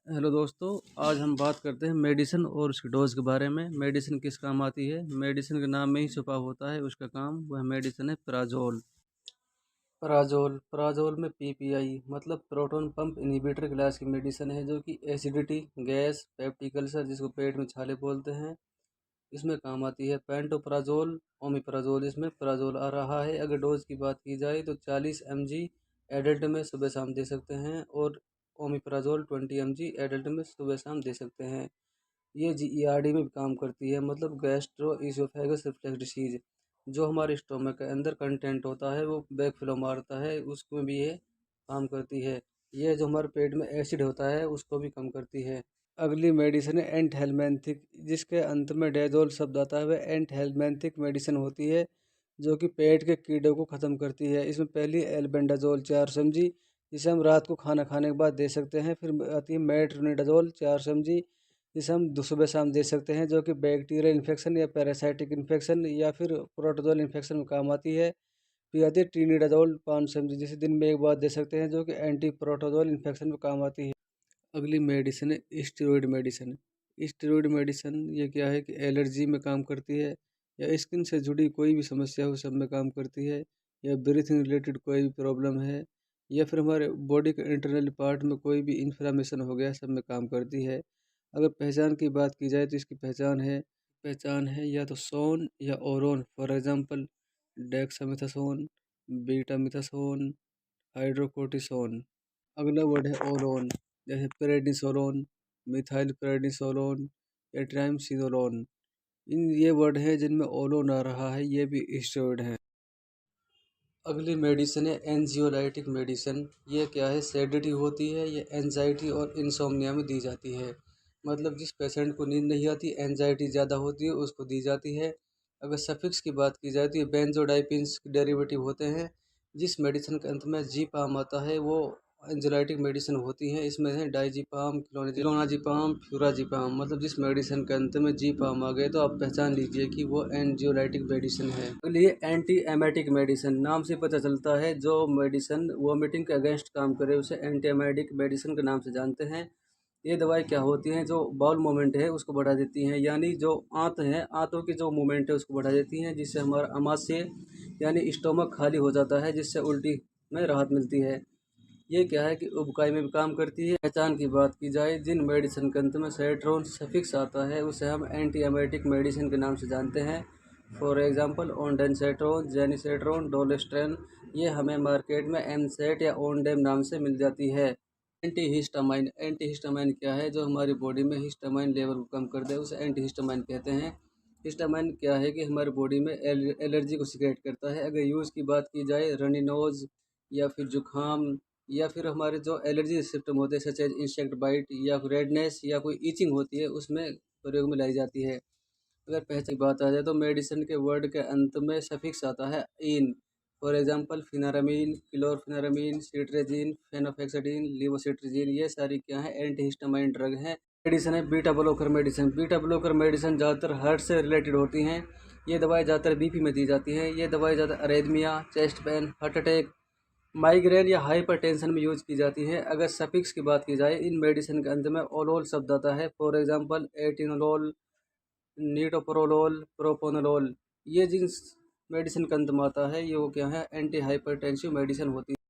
Hello दोस्तों। आज हम बात करते हैं मेडिसिन और उसकी डोज के बारे में। मेडिसिन किस काम आती है? मेडिसिन के नाम में ही छुपा होता है उसका काम। वह मेडिसिन है प्राजोल। प्राजोल में पीपीआई मतलब प्रोटॉन पंप इनहिबिटर क्लास की मेडिसिन है, जो कि एसिडिटी, गैस, पेप्टिक अल्सर जिसको पेट में छाले बोलते हैं, इसमें काम आती है। पेंटोप्राजोल, ओमिप्राजोल, इसमें प्राजोल आ रहा है। अगर डोज की बात की जाए तो 40 mg एडल्ट में सुबह शाम दे सकते हैं, और ओमिप्राजोल 20 mg एडल्ट में सुबह शाम दे सकते हैं। ये जीईआरडी में भी काम करती है, मतलब गैस्ट्रो इसोफेगस रिफ्लक्स डिसीज। जो हमारे स्टोमक के अंदर कंटेंट होता है वो बैक फ्लो मारता है, उसमें भी ये काम करती है। ये जो हमारे पेट में एसिड होता है उसको भी कम करती है। अगली मेडिसिन है एंटहेलमेंथिक, जिसके अंत में डेजोल शब्द आता है। वह एंटहेलमेंथिक मेडिसिन होती है जो कि पेट के कीड़ों को ख़त्म करती है। इसमें पहली एल्बेंडाजोल 400 mg, जिसे हम रात को खाना खाने के बाद दे सकते हैं। फिर आती है मेट्रोनिडाजोल 400 mg, जिसे हम सुबह शाम दे सकते हैं, जो कि बैक्टीरियल इन्फेक्शन या पैरासाइटिक इन्फेक्शन या फिर प्रोटोजोल इन्फेक्शन में काम आती है। फिर आती है ट्रिनिडाजोल 500 mg, जिसे दिन में एक बार दे सकते हैं, जो कि एंटी प्रोटोजोल इन्फेक्शन में काम आती है। अगली मेडिसिन है स्टेरॉयड मेडिसिन। स्टेरॉयड मेडिसिन ये क्या है कि एलर्जी में काम करती है, या स्किन से जुड़ी कोई भी समस्या हो सब में काम करती है, या ब्रीथिंग रिलेटेड कोई भी प्रॉब्लम है, या फिर हमारे बॉडी के इंटरनल पार्ट में कोई भी इन्फ्लामेशन हो गया, सब में काम करती है। अगर पहचान की बात की जाए तो इसकी पहचान है या तो सोन या orone. For example dexamethasone, betamethasone, hydrocortisone. अगला वर्ड है ओलोन, जैसे प्रेडिसोलोन, मिथाइल प्रेडिसोलोन या ट्राइमसिनोलोन। इन ये वर्ड हैं जिनमें ओलोन आ रहा है, ये भी स्टेरॉइड हैं। अगली मेडिसिन है एंजियोलाइटिक मेडिसिन। ये क्या है? सेडेटिव होती है। ये एंजाइटी और इंसोम्निया में दी जाती है, मतलब जिस पेशेंट को नींद नहीं आती, एंजाइटी ज़्यादा होती है, उसको दी जाती है। अगर सफिक्स की बात की जाए तो ये बेंजोडाइपिन्स डेरिवेटिव होते हैं। जिस मेडिसिन के अंत में जी पाम आता है वो एंजाइटिक मेडिसिन होती है। इसमें है डाइजीपाम, क्लोनाजीपाम, फ्यूराजीपाम। मतलब जिस मेडिसिन के अंत में जी पाम आ गए तो आप पहचान लीजिए कि वो एंजियोलाइटिक मेडिसिन है। अगली एंटी एमेटिक मेडिसिन। नाम से पता चलता है जो मेडिसिन वोमिटिंग के अगेंस्ट काम करे उसे एंटी एमेटिक मेडिसिन के नाम से जानते हैं। ये दवाई क्या होती हैं? जो बाउल मूवमेंट है उसको बढ़ा देती हैं, यानी जो आंत है, आंतों की जो मूवमेंट है उसको बढ़ा देती हैं, जिससे हमारा आमाशय यानी स्टोमक खाली हो जाता है, जिससे उल्टी में राहत मिलती है। ये क्या है कि उबकाई में भी काम करती है। पहचान की बात की जाए, जिन मेडिसिन के अंत में सेट्रोन सफिक्स आता है उसे हम एंटी एमेटिक मेडिसिन के नाम से जानते हैं। For example ondansetron, granisetron, dolasetron. ये हमें मार्केट में एमसेट या ओंडेम नाम से मिल जाती है। एंटीहिस्टामाइन क्या है? जो हमारी बॉडी में हिस्टामाइन लेवल को कम कर दे उसे एंटीहिस्टामाइन कहते हैं। हिस्टामाइन क्या है कि हमारी बॉडी में एलर्जी को सिक्रेट करता है। अगर यूज़ की बात की जाए, रनी नोज या फिर जुखाम, या फिर हमारे जो एलर्जी सिम्टम होते हैं, सच एज इंसेक्ट बाइट या रेडनेस या कोई ईचिंग होती है, उसमें प्रयोग में लाई जाती है। अगर पहचान की बात आ जाए तो मेडिसिन के वर्ड के अंत में सफिक्स आता है ine. For example pheniramine, chlorpheniramine, cetirizine, फेनोफेक्साडिन, लिवोसिट्रिजिन। ये सारी क्या है? एंटीहिस्टामाइन ड्रग हैं। मेडिसिन है beta blocker medicine. Beta blocker medicine ज़्यादातर हार्ट से रिलेटेड होती हैं। ये दवाई ज़्यादातर बीपी में दी जाती है। ये दवाई ज़्यादा arrhythmia, chest pain, heart attack, migraine या हाइपरटेंशन में यूज की जाती है। अगर सफिक्स की बात की जाए, इन मेडिसिन के अंत में ओलोल शब्द आता है। For example atenolol, metoprolol, propranolol. ये जिन मेडिसिन का अंत में आता है ये वो क्या है? एंटी हाइपरटेंसिव मेडिसिन होती है।